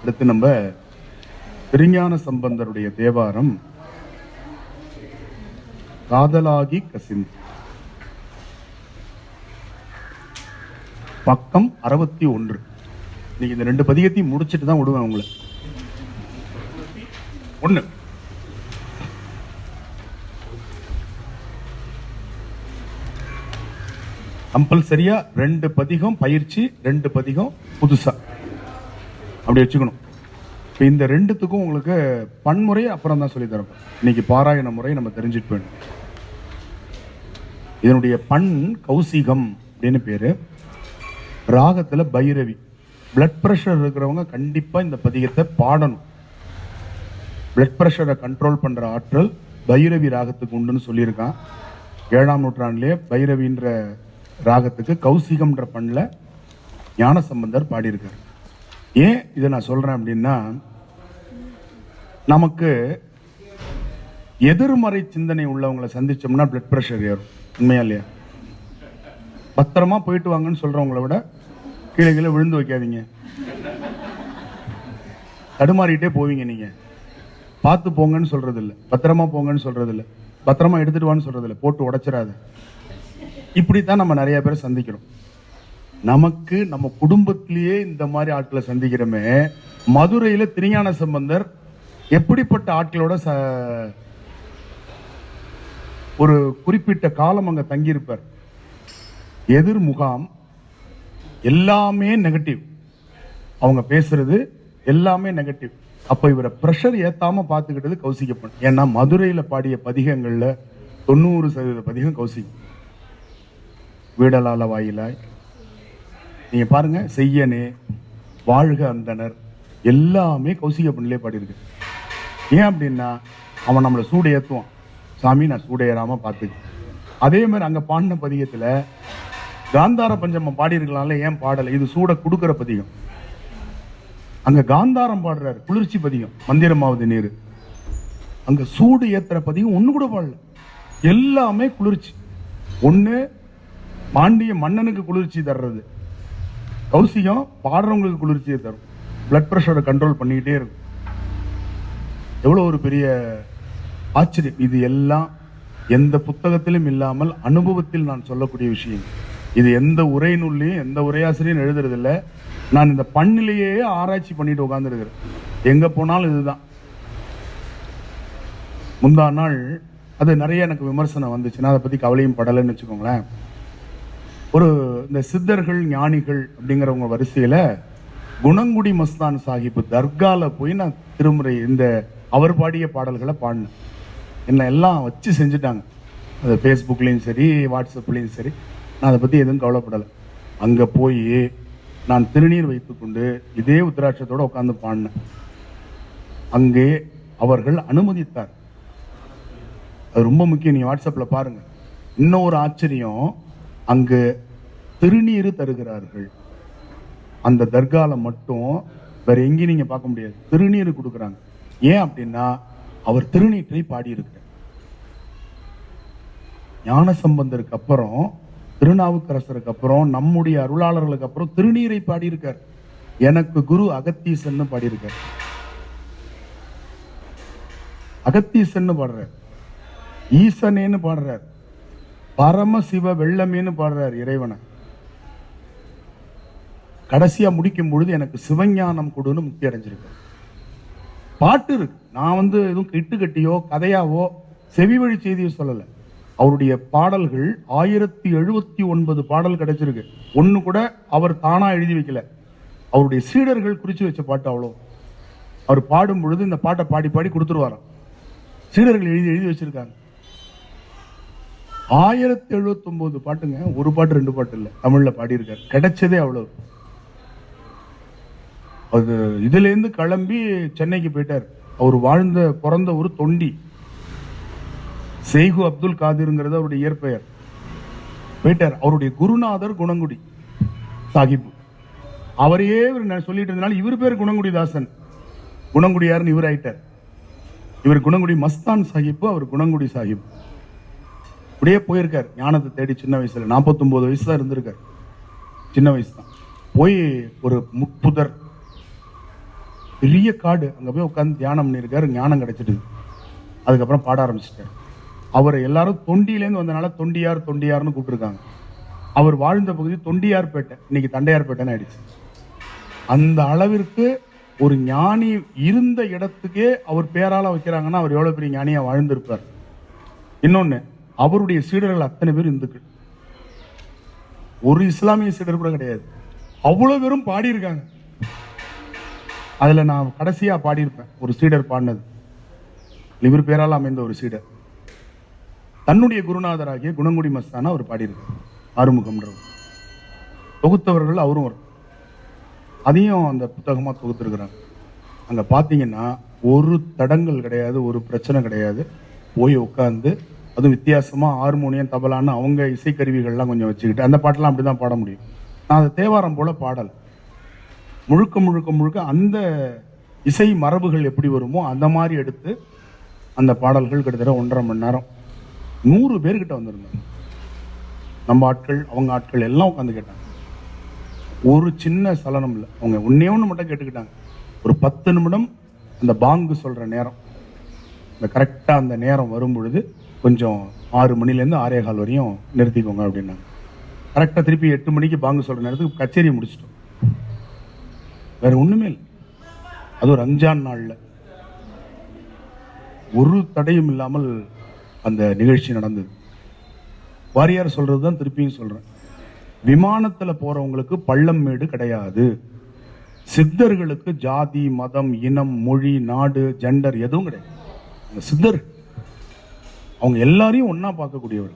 அடுத்து நம்ம திருஞான சம்பந்தருடைய தேவாரம் காதலாகி கசிந்து, பக்கம் 61. நீங்க இந்த 2 பதிகத்தையும் முடிச்சிட்டு தான் விடுவேன் உங்களை. 1 கம்பல்சரியா 2 பதிகம் பயிற்சி, 2 பதிகம் புதுசா அப்படி வச்சுக்கணும். இந்த 2த்துக்கும் உங்களுக்கு பன்முறை அப்புறம் தான் சொல்லி தரப்போம். இன்னைக்கு பாராயண முறை நம்ம தெரிஞ்சுட்டு போயிடும். இதனுடைய பண் கௌசிகம் அப்படின்னு பேரு. ராகத்துல பைரவி. பிளட் பிரஷர் இருக்கிறவங்க கண்டிப்பா இந்த பதிகத்தை பாடணும். பிளட் பிரஷரை கண்ட்ரோல் பண்ற ஆற்றல் பைரவி ராகத்துக்கு உண்டுன்னு சொல்லியிருக்கான். 7ஆம் நூற்றாண்டிலே பைரவின்ற ராகத்துக்கு கௌசிகம்ன்ற பண்ணல ஞான சம்பந்தர் பாடியிருக்காரு. ஏன் இதை நான் சொல்றேன் அப்படின்னா, நமக்கு எதிர்மறை சிந்தனை உள்ளவங்களை சந்திச்சோம்னா பிளட் பிரஷர் ஏறும். உண்மையா இல்லையா? பத்திரமா போயிட்டு வாங்கன்னு சொல்றவங்களை விட கீழே கீழே விழுந்து வைக்காதீங்க, தடுமாறிட்டே போவீங்க. நீங்க பார்த்து போங்கன்னு சொல்றது இல்லை, பத்திரமா போங்கன்னு சொல்றது இல்லை, பத்திரமா எடுத்துட்டு வான்னு சொல்றது இல்லை, போட்டு உடைச்சிடாத. இப்படித்தான் நம்ம நிறைய பேரை சந்திக்கிறோம். நமக்கு நம்ம குடும்பத்திலேயே இந்த மாதிரி ஆட்களை சந்திக்கிறோமே. மதுரையில திருஞான சம்பந்தர் எப்படிப்பட்ட ஆட்களோட ஒரு குறிப்பிட்ட காலம் அங்க தங்கியிருப்பார். எதிர் முகாம் எல்லாமே நெகட்டிவ், அவங்க பேசுறது எல்லாமே நெகட்டிவ். அப்ப இவரை பிரஷர் ஏத்தாம பாத்துக்கிட்டது கௌசிகப்பன். ஏன்னா மதுரையில பாடிய பதிகங்கள்ல 90% பதிகம் கௌசிகம். வீடலால வாயிலாய், நீங்க பாருங்க, செய்யனே, வாழ்க அந்தனர், எல்லாமே கௌசிக பண்ணிலே பாடியிருக்கு. ஏன் அப்படின்னா அவன் நம்மளை சூட ஏத்துவான். சாமி நான் சூட ஏறாம பாத்துக்க. அதே மாதிரி அங்க பாடின பதிகத்துல காந்தார பஞ்சமம் பாடியிருக்கலாம்ல, ஏன் பாடல? இது சூட கொடுக்கிற பதிகம். அங்க காந்தாரம் பாடுறாரு, குளிர்ச்சி பதிகம், மந்திரமாவது நீர். அங்க சூடு ஏத்துற பதிகம் ஒண்ணு கூட பாடல, எல்லாமே குளிர்ச்சி. ஒண்ணு பாண்டிய மன்னனுக்கு குளிர்ச்சி தர்றது, கௌசிகம் பாடுறவங்களுக்கு குளிர்ச்சியை தரும். பிளட் பிரஷரை கண்ட்ரோல் பண்ணிக்கிட்டே இருக்கும். எவ்வளவு ஒரு பெரிய ஆச்சரியம்! இது எல்லாம் எந்த புத்தகத்திலும் இல்லாமல் அனுபவத்தில் நான் சொல்லக்கூடிய விஷயம். இது எந்த உரை நூல்லையும் எந்த உரையாசிரியரும் எழுதுறது இல்லை. நான் இந்த பண்ணிலேயே ஆராய்ச்சி பண்ணிட்டு உட்கார்ந்துருக்கிறேன். எங்க போனாலும் இதுதான். முந்தா நாள் அது நிறைய எனக்கு விமர்சனம் வந்துச்சுன்னா அதை பத்தி கவலையும் படலைன்னு வச்சுக்கோங்களேன். ஒரு இந்த சித்தர்கள் ஞானிகள் அப்படிங்கிறவங்க வரிசையில குணங்குடி மஸ்தான் சாஹிப் தர்கால போய் நான் திருமுறை இந்த அவர் பாடிய பாடல்களை பாடினேன். என்ன எல்லாம் வச்சு செஞ்சுட்டாங்க. அது ஃபேஸ்புக்லேயும் சரி, வாட்ஸ்அப்லேயும் சரி. நான் அதை பற்றி எதுவும் கவலைப்படலை. அங்கே போய் நான் திருநீர் வைத்துக்கொண்டு இதே உத்திராட்சத்தோடு உட்காந்து பாடினேன். அங்கே அவர்கள் அனுமதித்தார். அது ரொம்ப முக்கியம். நீ வாட்ஸ்அப்பில் பாருங்க. இன்னொரு ஆச்சரியம், அங்கு திருநீர் தருகிறார்கள். அந்த தர்கால மட்டும் வேற எங்கேயும் நீங்க பார்க்க முடியாது. திருநீர் கொடுக்குறாங்க. ஏன் அப்படின்னா அவர் திருநீற்றை பாடியிருக்கிறார். ஞான சம்பந்தருக்கு அப்புறம், திருநாவுக்கரசருக்கு அப்புறம், நம்முடைய அருளாளர்களுக்கு அப்புறம் திருநீரை பாடியிருக்கார். எனக்கு குரு அகத்தீசன் பாடியிருக்கார். அகத்தீசன் பாடுறார், ஈசனேன்னு பாடுறார், பரமசிவ வெள்ளமேன்னு பாடுறார் இறைவனை. கடைசியா முடிக்கும் பொழுது எனக்கு சிவஞானம் கொடுன்னு முக்தி அடைஞ்சிருக்கார். பாட்டு இருக்கு. நான் எதுவும் இட்டு கட்டியோ கதையாவோ செவி வழி செய்தியோ சொல்லல. அவருடைய பாடல்கள் 1079 பாடல் கிடைச்சிருக்கு. ஒண்ணு கூட அவர் தானா எழுதி வைக்கல, அவருடைய சீடர்கள் குறிச்சு வச்ச பாட்டு. அவ்வளோ அவர் பாடும் பொழுது இந்த பாட்டை பாடி பாடி கொடுத்துருவாராம். சீடர்கள் எழுதி எழுதி வச்சிருக்காங்க. 1079 பாட்டுங்க. ஒரு பாட்டு 2 பாட்டு இல்ல, தமிழ்ல பாடியிருக்காரு. கிடைச்சதே அவ்வளவு. அது இதுல இருந்து கிளம்பி சென்னைக்கு போயிட்டார். அவர் பிறந்த ஒரு தொண்டி செய்கு அப்துல் காதிர்ங்கிறது அவருடைய இயற்பெயர். போயிட்டார். அவருடைய குருநாதர் குணங்குடி சாஹிப். அவரையே சொல்லிட்டு இருந்தனால இவர் பேர் குணங்குடி தாசன். குணங்குடியாருன்னு இவர் ஆயிட்டார். இவர் குணங்குடி மஸ்தான் சாஹிப், அவர் குணங்குடி சாஹிப். அப்படியே போயிருக்கார் ஞானத்தை தேடி. சின்ன வயசுல 49 வயசு தான் இருந்திருக்கார். சின்ன வயசு தான். போய் ஒரு முட்புதர் பெரிய காடு, அங்க போய் உட்காந்து தியானம் பண்ணியிருக்காரு, ஞானம் கிடைச்சிட்டு அதுக்கப்புறம் பாட ஆரம்பிச்சிட்டாரு. அவரை எல்லாரும் தொண்டியிலேருந்து வந்தனால தொண்டியார் தொண்டியார்னு கூப்பிட்டுருக்காங்க. அவர் வாழ்ந்த பகுதி தொண்டியார்பேட்டை, இன்னைக்கு தண்டையார்பேட்டைன்னு ஆயிடுச்சு. அந்த அளவிற்கு ஒரு ஞானி இருந்த இடத்துக்கே அவர் பேரால வைக்கிறாங்கன்னா அவர் எவ்வளவு பெரிய ஞானியா வாழ்ந்திருப்பார். இன்னொன்னு, அவருடைய சீடர்கள் அத்தனை பேர் இந்துக்கள், ஒரு இஸ்லாமிய சீடர் கூட கிடையாது. அவ்வளவு பேரும் பாடியிருக்காங்க. அதுல நான் கடைசியா பாடியிருப்பேன் ஒரு சீடர் பாடினது, இவர் பேரால் அமைந்த ஒரு சீடர். தன்னுடைய குருநாதராகிய குணங்குடி மஸ்தானா அவர் பாடியிருக்கார். ஆறுமுகம்ன்றவர் தொகுத்தவர்கள் அவரும் வரும். அதையும் அந்த புத்தகமா தொகுத்திருக்கிறாங்க. அங்க பாத்தீங்கன்னா ஒரு தடங்கள் கிடையாது, ஒரு பிரச்சனை கிடையாது. போய் உட்காந்து அதுவும் வித்தியாசமா ஹார்மோனியம் தபலான்னு அவங்க இசைக்கருவிகள்லாம் கொஞ்சம் வச்சுக்கிட்டு அந்த பாட்டெல்லாம் அப்படிதான் பாட முடியும். நான் அந்த தேவாரம் போல பாடல் முழுக்க முழுக்க முழுக்க அந்த இசை மரபுகள் எப்படி வருமோ அந்த மாதிரி எடுத்து அந்த பாடல்கள் கிட்டத்தட்ட 1.5 மணி நேரம் 100 பேர்கிட்ட வந்திருந்தாங்க. நம்ம ஆட்கள் அவங்க ஆட்கள் எல்லாம் உட்காந்து கேட்டாங்க. ஒரு சின்ன சலனம் இல்லை. அவங்க ஒன்னே ஒன்று மட்டும் கேட்டுக்கிட்டாங்க. ஒரு 10 நிமிடம் அந்த பாங்கு சொல்ற நேரம், இந்த கரெக்டா அந்த நேரம் வரும் பொழுது கொஞ்சம் 6 மணிலேருந்து 6:15 வரையும் நிறுத்திக்கோங்க அப்படின்னாங்க. கரெக்டா திருப்பி 8 மணிக்கு பாங்கு சொல்ற நேரத்துக்கு கச்சேரியை முடிச்சிட்டோம். வேற ஒண்ணுமே இல்லை. அது ஒரு ரம்ஜான் நாள்ல ஒரு தடையும் இல்லாமல் அந்த நிகழ்ச்சி நடந்தது. வாரியார் சொல்றதுதான் திருப்பியும் சொல்றேன். விமானத்துல போறவங்களுக்கு பள்ளம் மேடு கிடையாது. சித்தர்களுக்கு ஜாதி மதம் இனம் மொழி நாடு ஜெண்டர் எதுவும் கிடையாது. சித்தர் அவங்க எல்லாரையும் ஒன்னா பார்க்கக்கூடியவர்.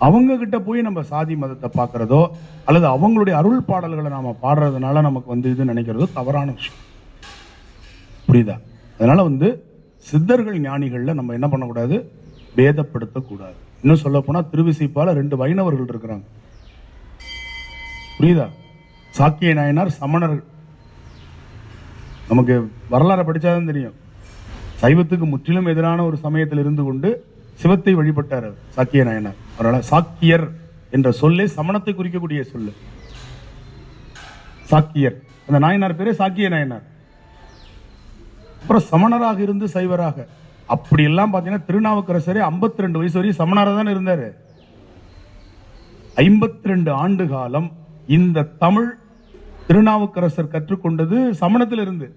அவங்க கிட்ட போய் நம்ம சாதி மதத்தை பார்க்கறதோ அல்லது அவங்களுடைய அருள் பாடல்களை நாம பாடுறதுனால நமக்கு இது நினைக்கிறதோ தவறான விஷயம். புரியுதா? அதனால சித்தர்கள் ஞானிகள்ல நம்ம என்ன பண்ணக்கூடாது, பேதப்படுத்தக்கூடாது. இன்னும் சொல்ல போனா திருவிசைப்பால 2 வைணவர்கள் இருக்கிறாங்க. புரியுதா? சாக்கிய நாயனார் சமணர்கள். நமக்கு வரலாறு படிச்சாதான் தெரியும். சைவத்துக்கு முற்றிலும் எதிரான ஒரு சமயத்தில் இருந்து கொண்டு சிவத்தை வழிபட்டார் சாக்கிய நாயனார். அதனால சாக்கியர் என்ற சொல்லே சமணத்தை குறிக்கக்கூடிய சொல்லு. சாக்கியர், அந்த நாயனார் பேரே சாக்கிய நாயனார். அப்புறம் சமணராக இருந்து சைவராக அப்படி எல்லாம் பாத்தீங்கன்னா திருநாவுக்கரசரே 52 வயசு வரையும் சமணராக தான் இருந்தாரு. 52 ஆண்டு காலம் இந்த தமிழ் திருநாவுக்கரசர் கற்றுக்கொண்டது சமணத்தில் இருந்து.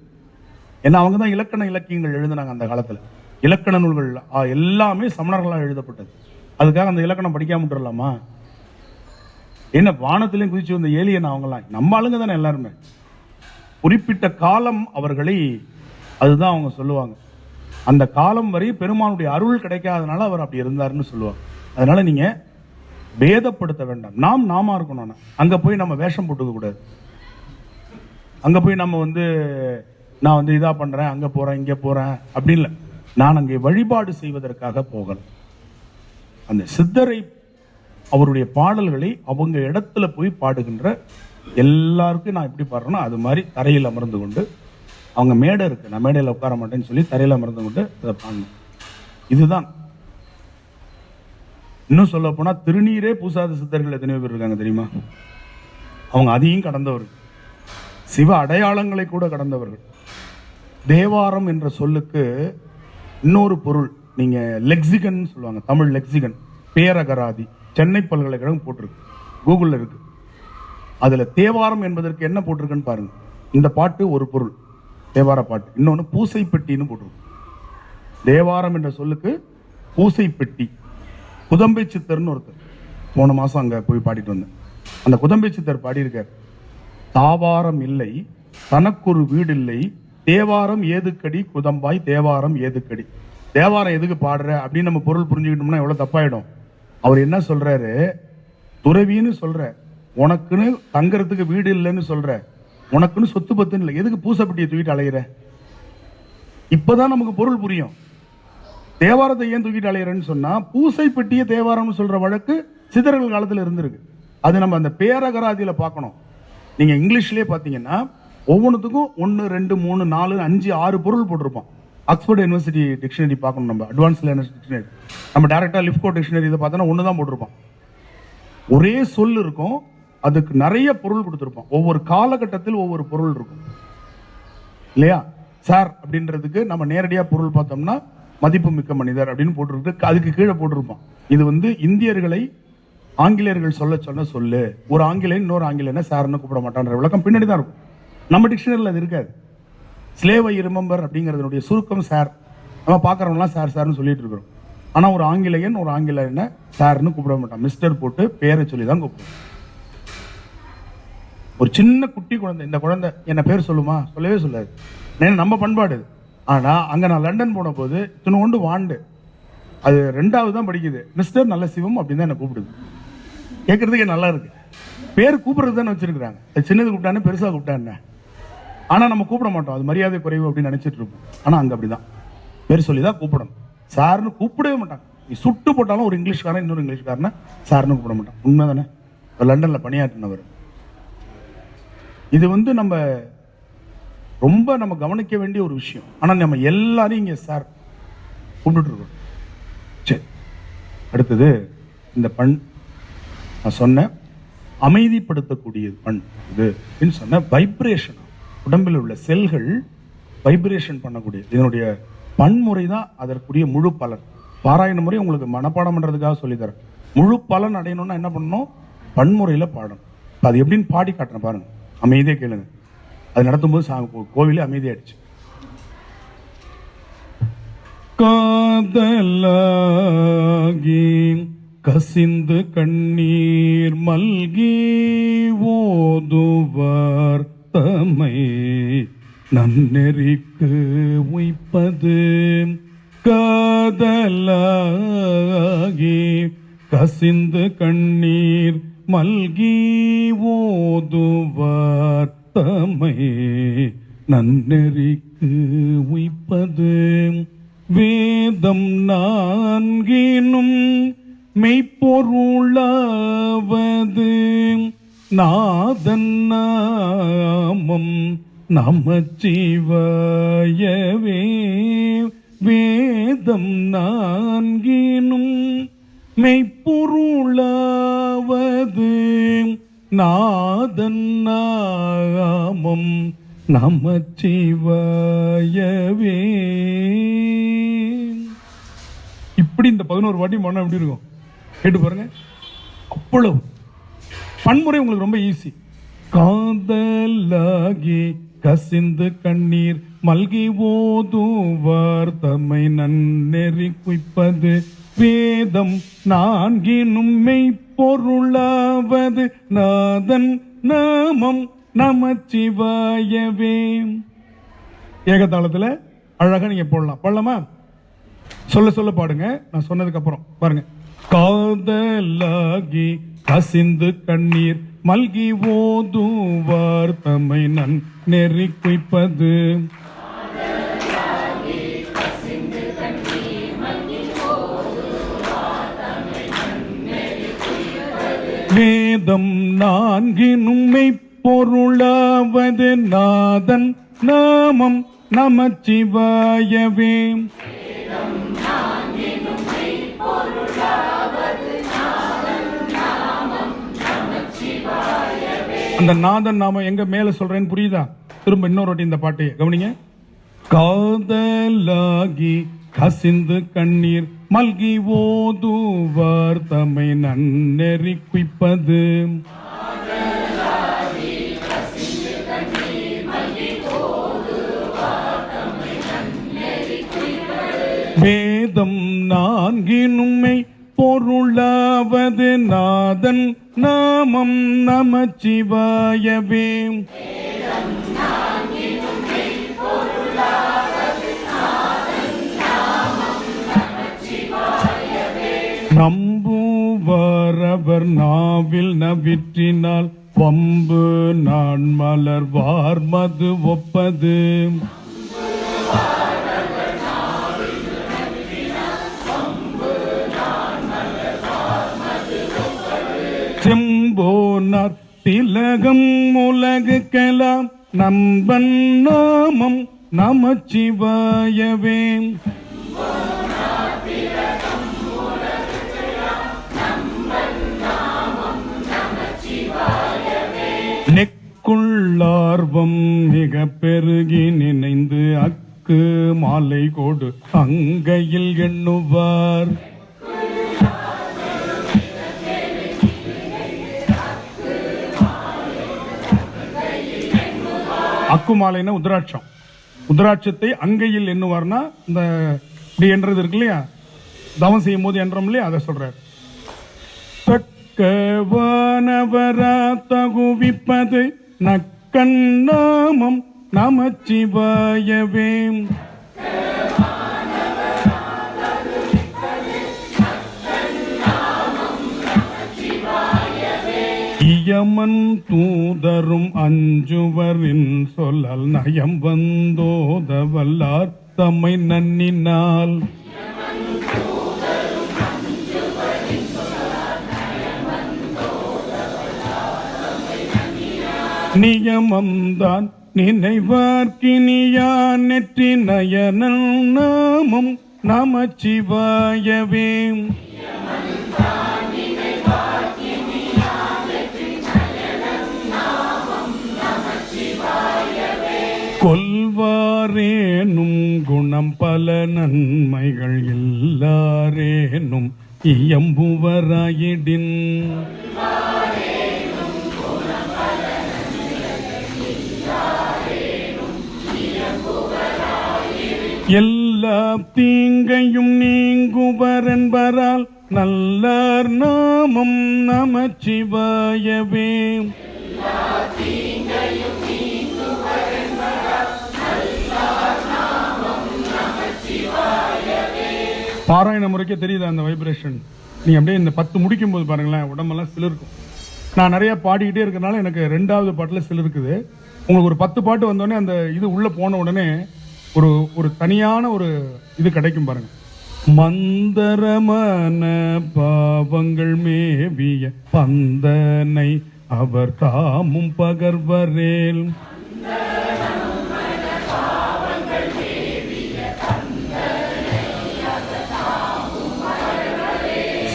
ஏன்னா அவங்க தான் இலக்கண இலக்கியங்கள் எழுதினாங்க அந்த காலத்துல. இலக்கண நூல்கள் எல்லாமே சமணர்களால் எழுதப்பட்டது. அதுக்காக அந்த இலக்கணம் படிக்காம விட்டுறலாமா? என்ன வானத்திலையும் குதிச்சு வந்த ஏலியன் அவங்கலாம் நம்ம ஆளுங்க தானே எல்லாருமே. குறிப்பிட்ட காலம் அவர்களை அதுதான் அவங்க சொல்லுவாங்க. அந்த காலம் வரை பெருமானுடைய அருள் கிடைக்காதனால அவர் அப்படி இருந்தாருன்னு சொல்லுவாங்க. அதனால நீங்க பேதப்படுத்த வேண்டாம். நாம இருக்கணும். அங்க போய் நம்ம வேஷம் போட்டுக்க கூடாது. அங்க போய் நம்ம நான் இதா பண்றேன், அங்க போறேன் இங்க போறேன் அப்படி இல்லை. நான் அங்கே வழிபாடு செய்வதற்காக போகல. அந்த சித்தரை அவருடைய பாடல்களை அவங்க இடத்துல போய் பாடுகின்ற எல்லாருக்கும் நான் எப்படி பாடுறேன்னா அது மாதிரி தரையில் அமர்ந்து கொண்டு, அவங்க மேடை இருக்கு, நான் மேடையில் உட்கார மாட்டேன்னு சொல்லி தரையில் அமர்ந்து கொண்டு அதை பாடணும். இதுதான். இன்னும் சொல்ல போனா திருநீரே பூசாத சித்தர்கள் எத்தனையோ பேர் இருக்காங்க தெரியுமா? அவங்க அதையும் கடந்தவர்கள், சிவ அடையாளங்களை கூட கடந்தவர்கள். தேவாரம் என்ற சொல்லுக்கு இன்னொரு பொருள் நீங்க லெக்சிகன் சொல்லுவாங்க, தமிழ் லெக்சிகன், பேரகராதி, சென்னை பல்கலைக்கழகம் போட்டிருக்கு, கூகுள்ல இருக்கு. அதுல தேவாரம் என்பதற்கு என்ன போட்டிருக்குன்னு பாருங்க. இந்த பாட்டு ஒரு பொருள் தேவார பாட்டு, இன்னொன்னு பூசை பெட்டின்னு போட்டிருக்கு. தேவாரம் என்ற சொல்லுக்கு பூசை பெட்டி. குதம்பை சித்தர்னு ஒருத்தர் போன மாசம் அங்க போய் பாடிட்டு வந்தேன். அந்த குதம்பை சித்தர் பாடியிருக்கார், தாவாரம் இல்லை தனக்கொரு வீடு இல்லை, தேவாரம் ஏதுக்கடி குதம்பாய் தேவாரம் ஏதுக்கடி. தேவாரம் எதுக்கு பாடுற அப்படின்னு நம்ம பொருள் புரிஞ்சுக்கிட்டோம்னா எவ்வளவு தப்பாயிடும். அவர் என்ன சொல்றாரு, துறவின்னு சொல்ற, உனக்குன்னு தங்கறதுக்கு வீடு இல்லைன்னு சொல்ற, உனக்குன்னு சொத்து பத்துன்னு இல்லை, எதுக்கு பூசப்பட்டியை தூக்கிட்டு அலையிற? இப்பதான் நமக்கு பொருள் புரியும். தேவாரத்தை ஏன் தூக்கிட்டு அலையிறன்னு சொன்னா, பூசை பெட்டியை தேவாரம்னு சொல்ற வழக்கு சித்தர்கள் காலத்துல இருந்திருக்கு. அது நம்ம அந்த பேரகராதியில பார்க்கணும். நீங்க இங்கிலீஷ்லயே பாத்தீங்கன்னா ஒவ்வொன்றுத்துக்கும் 1 2 3 4 5 6 பொருள் போட்டிருப்போம். ஆக்ஸ்போர்ட் யூனிவர்சிட்டி டிக்ஷனரி பார்க்கணும், நம்ம அட்வான்ஸ் லேர்னர்ஸ் டிக்ஷனரி. நம்ம டைரக்டா லிஃப்கோ டிக்ஷனரி இதை பார்த்தோன்னா 1 தான் போட்டிருப்போம். ஒரே சொல் இருக்கும், அதுக்கு நிறைய பொருள் கொடுத்திருப்போம். ஒவ்வொரு காலகட்டத்தில் ஒவ்வொரு பொருள் இருக்கும் இல்லையா? சார் அப்படின்றதுக்கு நம்ம நேரடியா பொருள் பார்த்தோம்னா மதிப்பு மிக்க மனிதர் அப்படின்னு போட்டிருக்கு, அதுக்கு கீழே போட்டிருப்போம். இது வந்து இந்தியர்களை ஆங்கிலேயர்கள் சொல்ல சொல்லு, ஒரு ஆங்கிலேயன் இன்னொரு ஆங்கிலேயனை சார்னு கூப்பிட மாட்டான்ற விளக்கம் பின்னாடி தான் இருக்கும். நம்ம டிக்ஷனரியில் அது இருக்காது. ஸ்லேவ் ஐ ரிமெம்பர் அப்படிங்கிறதுனுடைய சுருக்கம் சார். நம்ம பார்க்குறவங்களாம் சார் சார்னு சொல்லிட்டு இருக்கிறோம். ஆனால் ஒரு ஆங்கிலேயன் ஒரு ஆங்கிலேயனை சார்னு கூப்பிட மாட்டான், மிஸ்டர் போட்டு பேரை சொல்லி தான் கூப்பிடுவோம். ஒரு சின்ன குட்டி குழந்தை, இந்த குழந்தை என்ன பேர் சொல்லுமா, சொல்லவே சொல்லாது. நம்ம பண்பாடு. ஆனா அங்க நான் லண்டன் போன போது இத்தனோண்டு வாண்டு, அது 2வது தான் படிக்குது, மிஸ்டர் நல்ல சிவம் அப்படின்னு தான் என்ன கூப்பிடுது. கேட்கறதுக்கே நல்லா இருக்கு. பேர் கூப்பிடுறது தானே வச்சிருக்காங்க. அது சின்னது கூப்பிட்டானே பெருசா கூப்பிட்டானே. ஆனா நம்ம கூப்பிட மாட்டோம், அது மரியாதை குறைவு அப்படின்னு நினைச்சிட்டு இருப்போம். ஆனா அங்க அப்படிதான் பேர் சொல்லி தான் கூப்பிடணும். சார்னு கூப்பிடவே மாட்டாங்க. நீ சுட்டு போட்டாலும் ஒரு இங்கிலீஷ்காரன் இன்னொரு இங்கிலீஷ்காரனை சார்னு கூப்பிட மாட்டான். உண்மைதானே? லண்டன்ல பணியாற்றினவர். இது வந்து நம்ம ரொம்ப நம்ம கவனிக்க வேண்டிய ஒரு விஷயம். ஆனா நம்ம எல்லாரையும் இங்க சார் கூப்பிட்டு இருக்கோம். சரி, அடுத்தது இந்த பண் நான் சொன்ன அமைதிப்படுத்தக்கூடியது பண் இது சொன்ன வைப்ரேஷன். உடம்பில் உள்ள செல்கள் வைப்ரேஷன் பண்ணக்கூடியது. இதனுடைய பன்முறை தான் அதற்குரிய முழு பலன். பாராயண முறை உங்களுக்கு மனப்பாடம் பண்றதுக்காக சொல்லி தரேன். முழு பலன் அடையணும்னா என்ன பண்ணணும்? பன்முறையில பாடணும். அது எப்படின்னு பாடி காட்டுறேன் பாருங்க, அமைதியா கேளுங்க. அது நடத்தும்போது கோவிலே அமைதியாயிடுச்சு. காதலாகி கசிந்து கண்ணீர் மல்கி ஓதுவார் தம்மை நன்னெறிக்கு உய்ப்பது. காதலாகி கசிந்து கண்ணீர் மல்கி ஓதுவார் தம்மை நன்னெறிக்கு உய்ப்பது. வேதம் நான்கினும் மெய்ப்பொருளாவது நாதன் நாமம் நமச்சிவாயவே. வேதம் நான்கினும் மெய்ப்பொருளாவது நாதன் நாமம் நமச்சிவாயவே. இப்படி இந்த 11 வாட்டி மனம் எப்படி இருக்கும் கேட்டு பாருங்க. அவ்வளவு பன்முறை உங்களுக்கு ரொம்ப ஈஸி. காதலாகி கசிந்து கண்ணீர் மல்கி ஓதுவார் தம்மை நன்னெறி குய்ப்பது. வேதம் நான்கினும் மெய்ப்பொருளாவது நாதன் நாமம் நமச்சிவாயவே. ஏகதாளத்துல அழகா நீங்க போடலாமா? சொல்ல சொல்ல பாடுங்க. நான் சொன்னதுக்கு அப்புறம் பாருங்க. காதலாகி கசிந்து கண்ணீர் மல்கி ஓதுவார் தம்மை நன்னெறி குய்ப்பது. வேதம் நான்கினும் மெய்ப்பொருளாவது நாதன் நாமம் நமச்சிவாயவே. அந்த நாதன் நாமம் எங்க மேல சொல்றேன்னு புரியுதா? திரும்ப இன்னொரு வாட்டி இந்த பாட்டை கவனிங்க. காதலாகி கசிந்து கண்ணீர் மல்கி ஓதுவார் தம்மை நன்னெறி குய்ப்பது. வேதம் நான்கினும் பொருளாவது நாதன் நாமம் நமச்சிவாயவே. நம்புவாரவர் நாவில் நவிற்றினால் வம்பு நான் மலர் வார்மது ஒப்பது. செம்போனார் திலகம் உலகுக்கெல்லாம் நம்பன் நாமம் நமச்சிவாயவே. அக்குள்ளார்வம் மிக பெருகி நினைந்து அக்கு மாலை கோடு அங்கையில் எண்ணுவார். அக்கு மாலைன்னா உத்ராட்சம். உத்ராட்சத்தை அங்கையில் எண்ணுவார்னா இந்த இப்படி என்றது இருக்கு இல்லையா, தவம் செய்யும் போது என்றோம் இல்லையா, அதை சொல்றார். தக்கவானவரா தகுவிப்பது நக்கண்ணாமம் நமச்சிவாயவே. இயமன் தூதரும் அஞ்சுவரின் சொல்லல் நயம் வந்தோதவல்லார் தம்மை நன்னினால். நியமம்தான் நினைவார்க்கினியான் நெற்றி நயனல் நாமம் நமச்சிவாயவே. கொல்வாரேனும் குணம் பல நன்மைகள் எல்லாரேனும் இயம்புவராயிடின். எல்லா தீங்கையும் நீங்குவர் என்பரால் நல்லார் நாமம் நமச்சிவாயவே. பாராயண முறைக்கே தெரியுது அந்த வைப்ரேஷன். நீ அப்படியே இந்த 10 முடிக்கும் போது பாருங்களேன், உடம்பெல்லாம் சிலிருக்கும். நான் நிறைய பாடிக்கிட்டே இருக்கிறனால எனக்கு 2வது பாட்டில் சிலிருக்குது. உங்களுக்கு ஒரு 10 பாட்டு வந்தோடனே அந்த இது உள்ள போன உடனே ஒரு தனியான ஒரு இது கிடைக்கும் பாருங்க. மந்தரமான பாவங்கள் மேவிய பந்தனை அவர் தாமும் பகர்வரேல்.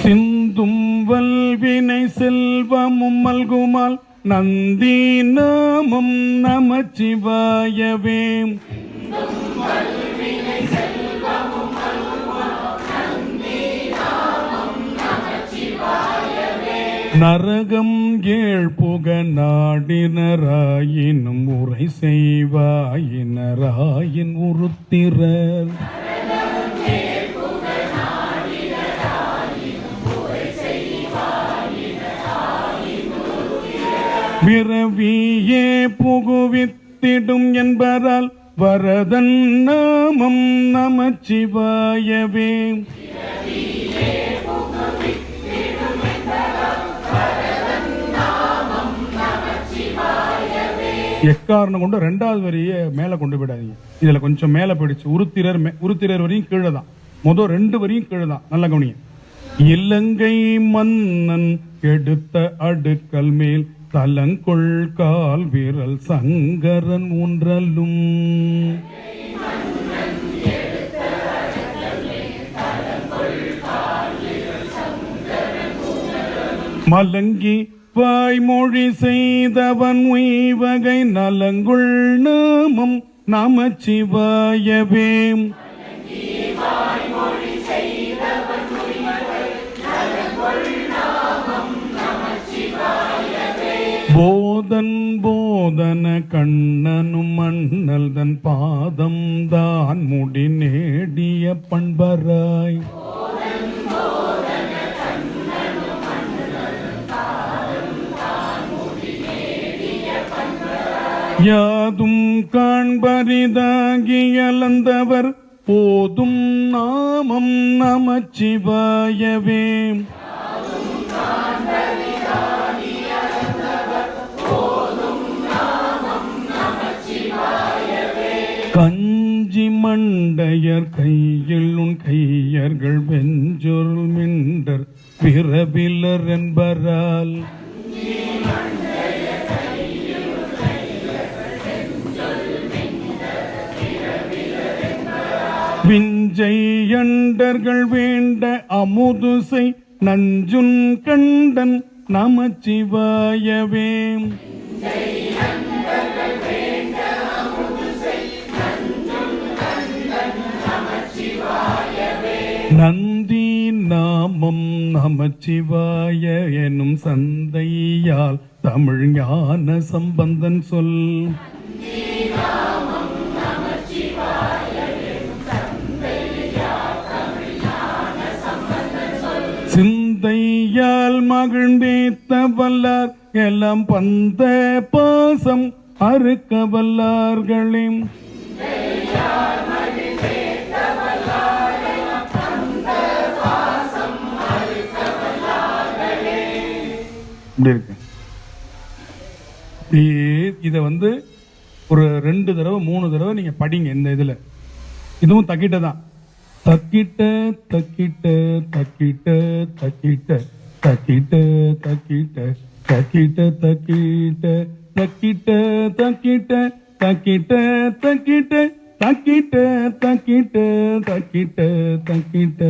சிந்தும் வல்வினை செல்வமும் மல்குமால் நந்தி நாமம் நமச்சிவாயவே. நரகம் ஏழ் புக நாடினராயினும் உரை செய்வாயினராயின் உருத்திரர். விரவியே புகுவித்திடும் என்பதால் வரதன் நாமம் நமச்சிவாயவே. எக்காரணம் கொண்டு 2வது வரியை மேல கொண்டு விடாதீங்க. இதுல கொஞ்சம் மேல போயிடுச்சு. உருத்திரர் வரையும் கீழே தான். முதல் 2 வரியும் கீழே தான். நல்ல கவனிங்க. இலங்கை மன்னன் எடுத்த அடுக்கல் மேல் தலங்கொள் கால் விரல் சங்கரன் ஊன்றலும். மலங்கி வாய்மொழி செய்தவன் உய்வகை நலங்குள் நாமம் நமச்சிவாயவே. போதன் போதன கண்ணனும் மண்ணல் தன் பாதம் தான் முடி நேடிய பண்பராய். யாதும் காண்பரிதாகியலந்தவர் போதும் நாமம் நமச்சிவாயவே. கஞ்சி மண்டையர் கையில் உன் கையர்கள் வெஞ்சொருள் மிண்டர் பிறவிலர் என்பரால். விஞ்சையண்டர்கள் வேண்ட அமுதுசை நஞ்சுன் கண்டன் நமச்சிவாயவே. நந்தி நாமம் நமச்சிவாய எனும் சந்தையால் தமிழ் ஞான சம்பந்தன் சொல். சிந்தையால் மகிழ்ந்தேத்த வல்லார் எல்லாம் பந்த பாசம் அறுக்க வல்லார்களே. இப்படி இருக்கு. இத ஒரு 2 தடவை 3 தடவை நீங்க படிங்க. இந்த இதுல இதுவும் தக்கிட்ட தான். தக்கிட்ட தக்கிட்ட தக்கிட்ட தக்கிட்ட தக்கிட்ட தக்கிட்ட தக்கிட்ட தக்கிட்ட தக்கிட்ட தக்கிட்ட தக்கிட்ட தக்கிட்ட தக்கிட்ட தக்கிட்ட தக்கிட்ட தக்கிட்ட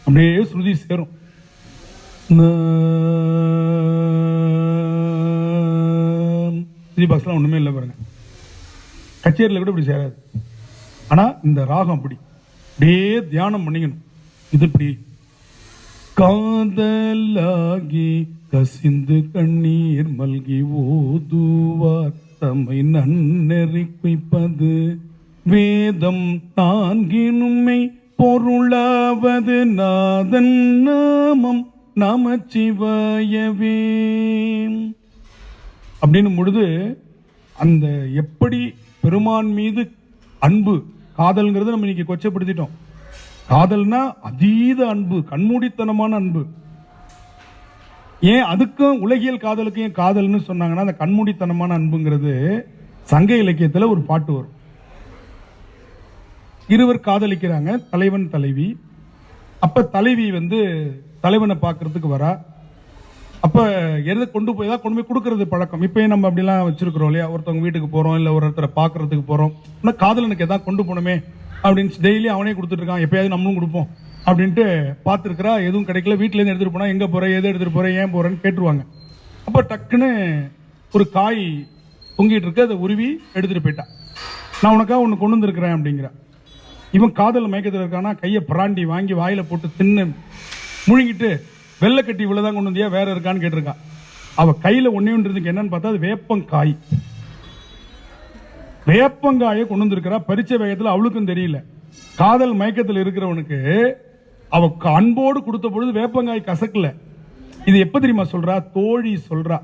அப்படியே ஸ்ருதி சேரும். பாக்ஸ்லாம் ஒண்ணுமே இல்லை பாருங்க. கச்சேரியில் கூட இப்படி சேராது. ஆனா இந்த ராகம் அப்படி அப்படியே தியானம் பண்ணிக்கணும். இது இப்படி காதலாகி கசிந்து கண்ணீர் மல்கி ஓதுவார் தம்மை நன்னெறி குய்ப்பது வேதம் தான்கினுமை பொருளாவது நாதன் நாமம் நமச்சிவாயவே அப்படின்னு பொழுது அந்த எப்படி பெருமான் மீது அன்பு காதல்ங்கிறது நம்ம இன்னைக்கு கொச்சப்படுத்திட்டோம். காதல்னா அதீத அன்பு, கண்மூடித்தனமான அன்பு. ஏன் அதுக்கும் உலகியல் காதலுக்கும் ஏன் காதல்னு சொன்னாங்கன்னா அந்த கண்மூடித்தனமான அன்புங்கிறது சங்க இலக்கியத்துல ஒரு பாட்டு வரும். இருவர் காதலிக்கிறாங்க, தலைவன் தலைவி. அப்ப தலைவி தலைவனை பார்க்கறதுக்கு வரா. அப்ப எதை கொண்டு போய் கொடுக்கறது பழக்கம். இப்பயும் நம்ம அப்படிலாம் வச்சிருக்கிறோம் இல்லையா? ஒருத்தவங்க வீட்டுக்கு போறோம், இல்ல ஒருத்தரை பாக்குறதுக்கு போறோம், காதலனுக்கு எதாவது கொண்டு போனோமே அப்படின்னு டெய்லி அவனே கொடுத்துட்டு இருக்கான். எப்பயாவது நம்மளும் கொடுப்போம் அப்படின்ட்டு பார்த்துருக்கிறா. எதுவும் கிடைக்கல. வீட்டுல இருந்து எடுத்துட்டு போனா எங்க போற, எதை எடுத்துட்டு போற, ஏன் போறேன்னு கேட்டுருவாங்க. அப்ப டக்குன்னு ஒரு காய் தொங்கிட்டு இருக்கு, அதை உருவி எடுத்துட்டு போயிட்டான். நான் உனக்காக ஒண்ணு கொண்டு வந்திருக்கிறேன் அப்படிங்கிற. இவன் காதல் மயக்கத்தில் இருக்கானா, கையை பிராண்டி வாங்கி வாயில போட்டு தின்னு முழுங்கிட்டு வெள்ளக்கட்டி இவ்வளவுதான் கொண்டு வந்தியா, வேற இருக்கான்னு கேட்டிருக்கான். அவ கையில ஒன்னே ஒன்று இருக்கு. என்னன்னு பார்த்தா அது வேப்பங்காய். வேப்பங்காயை கொண்டு வந்திருக்கிறா. பரிச்ச வேகத்துல அவளுக்கும் தெரியல. காதல் மயக்கத்தில் இருக்கிறவனுக்கு அவ அன்போடு கொடுத்த பொழுது வேப்பங்காய் கசக்கல. இது எப்ப தெரியுமா சொல்றா? தோழி சொல்றா.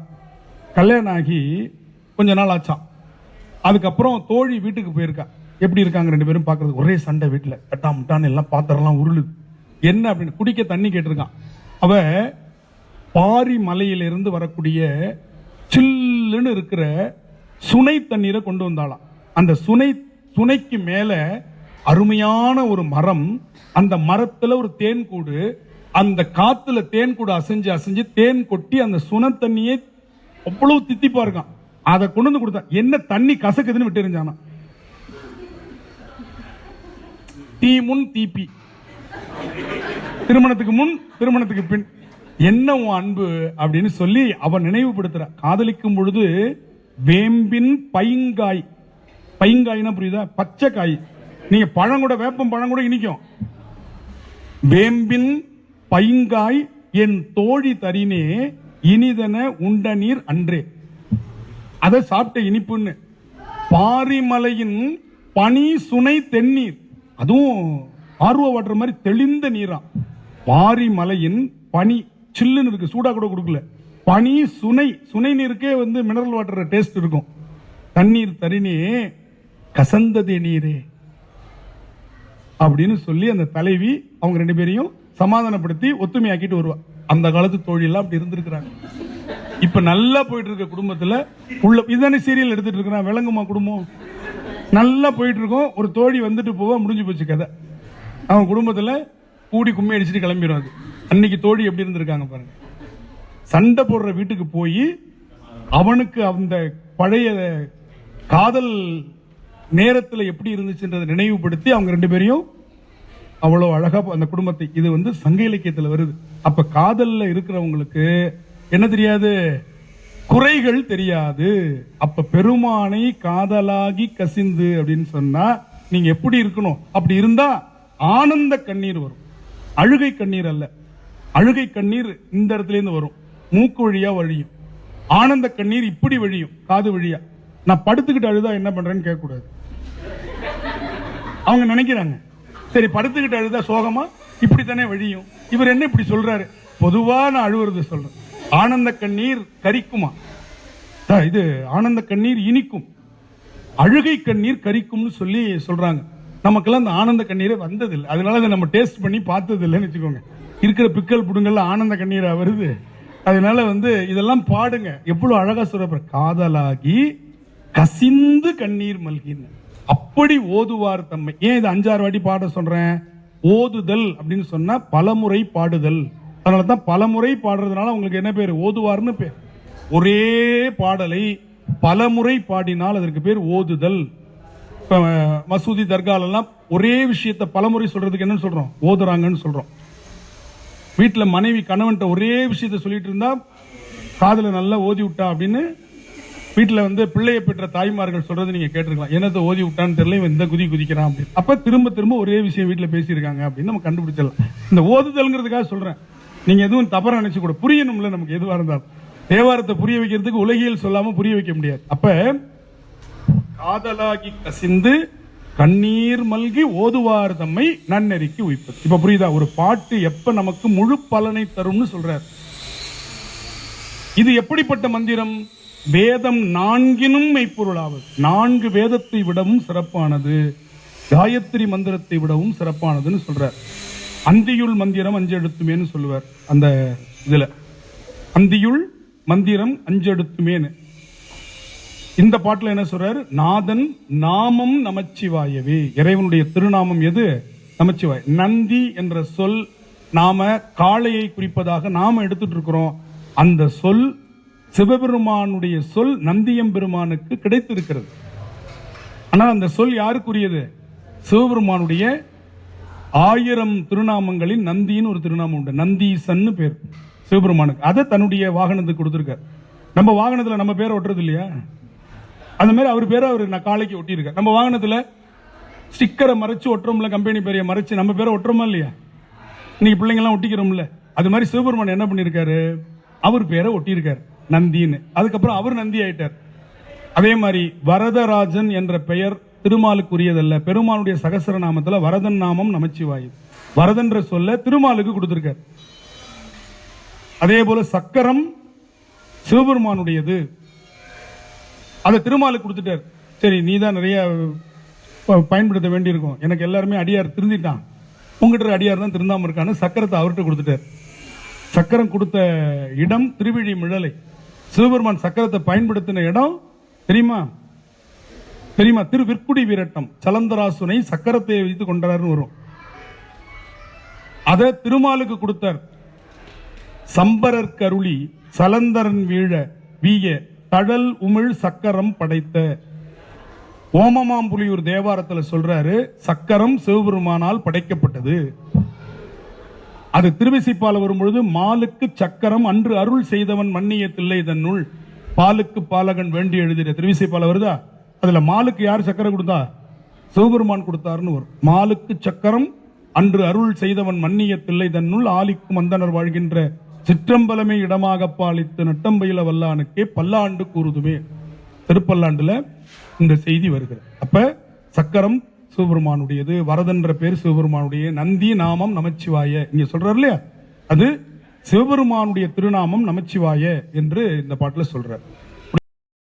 கல்யாணம் ஆகி கொஞ்ச நாள் ஆச்சான். அதுக்கப்புறம் தோழி வீட்டுக்கு போயிருக்கா. எப்படி இருக்காங்க ரெண்டு பேரும் பாக்குறது? ஒரே சண்டை வீட்டுல, கட்டா முட்டான்னு எல்லாம் பாத்திரம்லாம் உருளுது. என்ன அப்படின்னு குடிக்க தண்ணி கேட்டிருக்கான். அவ பாரி மலையிலிருந்து வரக்கூடிய சில்லுன்னு இருக்கிற சுனை தண்ணீரை கொண்டு வந்தாளாம். அந்த சுனைக்கு மேல அருமையான ஒரு மரம், அந்த மரத்துல ஒரு தேன் கூடு, அந்த காத்துல தேன் கூடு அசைஞ்சு அசைஞ்சு தேன் கொட்டி அந்த சுனை தண்ணியை அவ்வளவு தித்திப்பா இருக்கான். அதை கொண்டு வந்து கொடுத்தா. என்ன தண்ணி கசக்குதுன்னு விட்டு எறிஞ்சானா. தீ முன் தீப்பி, திருமணத்துக்கு முன் திருமணத்துக்கு பின், என்ன உன் அன்பு அப்படின்னு சொல்லி அவன் நினைவுபடுத்துற. காதலிக்கும் பொழுது வேம்பின் பைங்காய், பைங்காய்னா புரியுதா? பச்சை காய். நீங்க பழம் கூட, வேப்பம் பழம் கூட இனிக்கும். வேம்பின் பைங்காய் என் தோழி தரினே இனிதன உண்ட நீர் அன்றே. அதை சாப்பிட்ட இனிப்புன்னு. பாரிமலையின் பனி சுனை தென்னீர், அதுவும் ஆர்வ வாட்டர் மாதிரி தெளிந்த நீரா. பாரிமலையின் பனி சில்லுன்னு இருக்கு, சூடா கூட கொடுக்கல. பனி சுனை, சுனை நீருக்கே மினரல் வாட்டர் டேஸ்ட் இருக்கும். தண்ணீர் தரினே கசந்ததே நீரே அப்படின்னு சொல்லி அந்த தலைவி அவங்க ரெண்டு பேரையும் சமாதானப்படுத்தி ஒத்துமையாக்கிட்டு வருவா. அந்த காலத்து தோழி எல்லாம் அப்படி இருந்திருக்கிறாங்க. இப்ப நல்லா போயிட்டு இருக்க குடும்பத்துல உள்ள இதானே சீரியல் எடுத்துட்டு இருக்கிறான். விளங்குமா குடும்பம்? நல்லா போயிட்டு இருக்கோம். ஒரு தோழி வந்துட்டு போவா, முடிஞ்சு போச்சு கதை. அவன் குடும்பத்துல கூடி கும்மி அடிச்சுட்டு கிளம்பிடும். அது அன்னைக்கு தோழி எப்படி இருந்திருக்காங்க பாருங்க. சண்டை போடுற வீட்டுக்கு போய் அவனுக்கு அந்த பழைய காதல் நேரத்தில் எப்படி இருந்துச்சுன்றதை நினைவுபடுத்தி அவங்க ரெண்டு பேரையும் அவ்வளவு அழகா அந்த குடும்பத்தை. இது சங்க இலக்கியத்தில் வருது. அப்ப காதல்ல இருக்கிறவங்களுக்கு என்ன தெரியாது? குறைகள் தெரியாது. அப்ப பெருமானை காதலாகி கசிந்து அப்படின்னு சொன்னா நீங்க எப்படி இருக்கணும்? அப்படி இருந்தா ஆனந்த கண்ணீர் வரும், அழுகை கண்ணீர் அல்ல. அழுகை கண்ணீர் இந்த இடத்துல இருந்து வரும், மூக்கு வழியா வழியும். ஆனந்த கண்ணீர் இப்படி வழியும், காது வழியா. நான் படுத்துக்கிட்டு அழுதா என்ன பண்றேன்னு கேட்க கூடாது. அவங்க நினைக்கிறாங்க சரி படுத்துக்கிட்டு அழுதா சோகமா இப்படித்தானே வழியும், இவர் என்ன இப்படி சொல்றாரு? பொதுவா நான் அழுவுறது சொல்றேன். ஆனந்த கண்ணீர் கரிக்குமா? இது ஆனந்த கண்ணீர் இனிக்கும், அழுகை கண்ணீர் கரிக்கும்னு சொல்லி சொல்றாங்க. நமக்கெல்லாம் அந்த ஆனந்த கண்ணீரே வந்ததில்லை, அதனால அதை நம்ம டேஸ்ட் பண்ணி பார்த்தது இல்லைன்னு வச்சுக்கோங்க. இருக்கிற பிக்கல் புடுங்கள்ல ஆனந்த கண்ணீரா வருது. அதனால இதெல்லாம் பாடுங்க. எவ்வளவு அழகா சொல்ற, காதலாகி கசிந்து கண்ணீர் மல்கின்னு அப்படி ஓதுவார் தம்மை. ஏன் இது 5-6 வாட்டி பாட சொல்றேன்? ஓதுதல் அப்படின்னு சொன்னா பலமுறை பாடுதல். அதனாலதான் பலமுறை பாடுறதுனால உங்களுக்கு என்ன பேர்? ஓதுவார்னு பேர். ஒரே பாடலை பலமுறை பாடினால் அதற்கு பேர் ஓதுதல். மசூதி தர்கால எல்லாம் ஒரே விஷயத்தை பலமுறை சொல்றதுக்கு என்ன சொல்றோம்? ஓதுறாங்கன்னு சொல்றோம். வீட்டுல மனைவி கணவன்ட்ட ஒரே விஷயத்த சொல்லிட்டு இருந்தா காதுல நல்லா ஓதி விட்டா அப்படின்னு வீட்டுல பிள்ளையை பெற்ற தாய்மார்கள் சொல்றது நீங்க கேட்டிருக்கலாம். என்னத்தை ஓதி விட்டான்னு தெரியல, இவன் இந்த குதி குதிக்கிறான் அப்படின்னு. அப்ப திரும்ப திரும்ப ஒரே விஷயம் வீட்டுல பேசியிருக்காங்க அப்படின்னு நம்ம கண்டுபிடிச்சிடலாம். இந்த ஓதுதல்ங்கிறதுக்காக சொல்றேன். நீங்க எதுவும் தவறா நினைச்சு கூட புரியணும்ல, நமக்கு எதுவா இருந்தாலும் தேவாரத்தை புரிய வைக்கிறதுக்கு உலகியல் சொல்லாம புரிய வைக்க முடியாது. அப்ப காதலாகி கசிந்து கண்ணீர் மல்கி ஓதுவார் தம்மை நன்னெறிக்கு உய்ப்பது. இப்ப புரியுதா? ஒரு பாட்டு எப்ப நமக்கு முழு பலனை தரும்னு சொல்றார். இது எப்படிப்பட்ட மந்திரம்? வேதம் 4 மெய்ப்பொருளாவது. 4 வேதத்தை விடவும் சிறப்பானது, காயத்ரி மந்திரத்தை விடவும் சிறப்பானதுன்னு சொல்றார். அந்தியுள் மந்திரம் 5 எழுத்துமேன்னு சொல்லுவார். அந்த இதுல அந்தியுள் மந்திரம் 5 எழுத்துமேன்னு. இந்த பாட்டுல என்ன சொல்றாரு? நாதன் நாமம் நமச்சிவாயவே. இறைவனுடைய திருநாமம் எது? நமச்சிவாய். நந்தி என்ற சொல் நாம காளையை குறிப்பதாக நாம எடுத்துட்டு இருக்கிறோம். அந்த சொல் சிவபெருமானுடைய சொல் நந்தியம்பெருமானுக்கு கிடைத்திருக்கிறது. ஆனால் அந்த சொல் யாருக்குரியது? சிவபெருமானுடைய 1000 திருநாமங்களில் நந்தின்னு ஒரு திருநாமம் உண்டு. நந்தீசன்னு பேர் சிவபெருமானுக்கு. அதை தன்னுடைய வாகனத்துக்கு கொடுத்திருக்கார். நம்ம வாகனத்துல நம்ம பேரை ஒட்டுறது இல்லையா? அந்த மாதிரி அவர் பேரை அவர் காளைக்கு ஒட்டியிருக்கார். நம்ம வாகனத்துல ஸ்டிக்கரை மறைச்சு ஒட்டுறோம்ல, கம்பெனி பேரையை மறைச்சு நம்ம பேரை ஒட்டுறோமா இல்லையா? இன்னைக்கு பிள்ளைங்க எல்லாம் ஒட்டிக்கிறோம்ல. அது மாதிரி சிவபெருமான் என்ன பண்ணிருக்காரு? அவர் பேரை ஒட்டியிருக்காரு நந்தின்னு. அதுக்கப்புறம் அவர் நந்தி ஆயிட்டார். அதே மாதிரி வரதராஜன் என்ற பெயர் திருமாலுக்குரியதல்ல. பெருமானுடைய சகஸ்ரநாமத்துல வரதன் நாமம் நமச்சிவாய். வரதன்ற சொல்ல திருமாலுக்கு கொடுத்திருக்கார். அதே போல சக்கரம் சிவபெருமானுடையது, அதை திருமாலுக்கு கொடுத்துட்டார். சரி, நீ தான் நிறைய பயன்படுத்த வேண்டியிருக்கும், எனக்கு எல்லாருமே அடியார் திருந்திட்டான், உங்ககிட்ட அடியார் தான் திருந்தாம இருக்கான்னு சக்கரத்தை அவர்கிட்ட கொடுத்துட்டார். சக்கரம் கொடுத்த இடம் திருவிழி மிழலை. சிவபெருமான் சக்கரத்தை பயன்படுத்தின இடம் தெரியுமா? தெரியுமா? திருவிற்குடி வீரட்டம். சலந்தராசுனை சக்கரத்தை வைத்து கொண்டார்னு வரும். அதை திருமாலுக்கு கொடுத்தார். சம்பரர் கருளி சலந்தரன் வீழ வீய தழல் உமிழ் சக்கரம் படைத்த. ஓமமாம்புலியூர் தேவாரத்தில் சொல்றாரு, சக்கரம் சிவபெருமானால் படைக்கப்பட்டது. அது திருவிசைப்பால வரும்பொழுது மாலுக்கு சக்கரம் அன்று அருள் செய்தவன் மன்னிய தில்லை தன்னுள் பாலுக்கு பாலகன் வேண்டி எழுதிய திருவிசைப்பால வருதா? அதுல மாலுக்கு யார் சக்கரம் கொடுத்தா? சிவபெருமான் கொடுத்தாருன்னு வரும். மாலுக்கு சக்கரம் அன்று அருள் செய்தவன் மன்னிய தில்லை தன்னுள் ஆலிக்கும் அந்தனர் வாழ்கின்ற சிற்றம்பலமே இடமாக பாலித்து நட்டம்பயில வல்லானுக்கே பல்லாண்டு கூறுதுமே. திருப்பல்லாண்டுல இந்த செய்தி வருகிறது. அப்ப சக்கரம் சிவபெருமானுடையது, வரதன்ற பேர் சிவபெருமானுடைய, நந்தி நாமம் நமச்சிவாய இங்க சொல்றாரு இல்லையா? அது சிவபெருமானுடைய திருநாமம் நமச்சிவாய என்று இந்த பாட்டுல சொல்றார்.